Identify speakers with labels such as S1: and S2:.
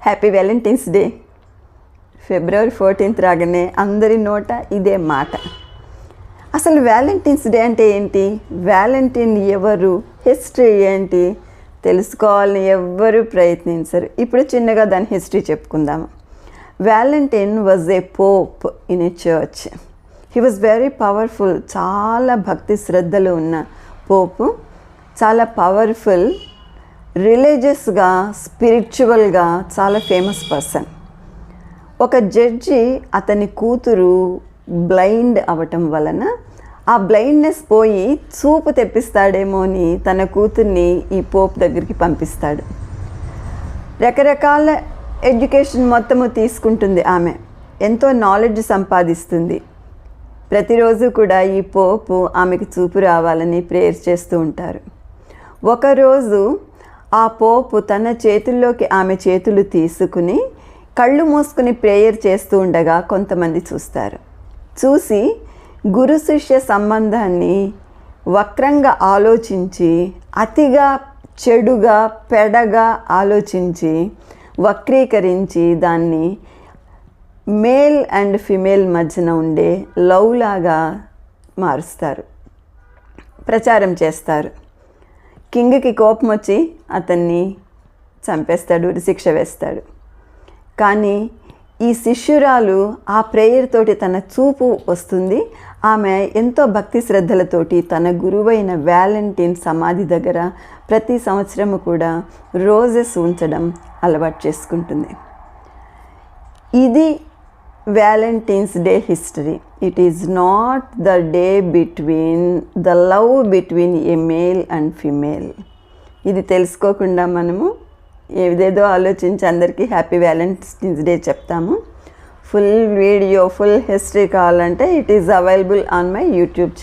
S1: Happy Valentine's day. ఫిబ్రవరి 14th రాగానే అందరి నోట ఇదే మాట. అసలు వ్యాలంటైన్స్ డే అంటే ఏంటి, వ్యాలంటైన్ ఎవరు, హిస్టరీ ఏంటి తెలుసుకోవాలని ఎవ్వరూ ప్రయత్నించరు. ఇప్పుడు చిన్నగా దాని హిస్టరీ చెప్పుకుందాము. Valentine was a pope in a church. He was very powerful. చాలా భక్తి శ్రద్ధలు ఉన్న పోపు, చాలా పవర్ఫుల్, రిలీజియస్గా, స్పిరిచువల్గా చాలా ఫేమస్ పర్సన్. ఒక జడ్జి అతని కూతురు బ్లైండ్ అవ్వటం వలన ఆ బ్లైండ్నెస్ పోయి చూపు తెప్పిస్తాడేమో అని తన కూతుర్ని ఈ పోప్ దగ్గరికి పంపిస్తాడు. రకరకాల ఎడ్యుకేషన్ మొత్తము తీసుకుంటుంది ఆమె, ఎంతో నాలెడ్జ్ సంపాదిస్తుంది. ప్రతిరోజు కూడా ఈ పోపు ఆమెకు చూపు రావాలని ప్రేయర్ చేస్తూ ఉంటారు. ఒకరోజు ఆ పోపు తన చేతుల్లోకి ఆమె చేతులు తీసుకుని కళ్ళు మూసుకుని ప్రేయర్ చేస్తూ ఉండగా కొంతమంది చూస్తారు. చూసి గురు శిష్య సంబంధాన్ని వక్రంగా ఆలోచించి, అతిగా చెడుగా పెడగా ఆలోచించి, వక్రీకరించి దాన్ని మేల్ అండ్ ఫిమేల్ మధ్యన ఉండే లవ్ లాగా మారుస్తారు, ప్రచారం చేస్తారు. కింగ్కి కోపం వచ్చి అతన్ని చంపేస్తాడు, శిక్ష వేస్తాడు. కానీ ఈ శిష్యురాలు ఆ ప్రేయర్ తోటి తన చూపు వస్తుంది. ఆమె ఎంతో భక్తి శ్రద్ధలతోటి తన గురువైన వ్యాలంటైన్ సమాధి దగ్గర ప్రతి సంవత్సరము కూడా రోజెస్ ఉంచడం అలవాటు చేసుకుంటుంది. ఇది Valentine's day history. It is not the day between the love between A male and female. ఇది తెలుసుకోకుండా మనము ఏదేదో ఆలోచించి అందరికీ హ్యాపీ వ్యాలంటైన్స్ డే చెప్తాము. ఫుల్ వీడియో, ఫుల్ హిస్టరీ కావాలంటే it is available on my YouTube channel.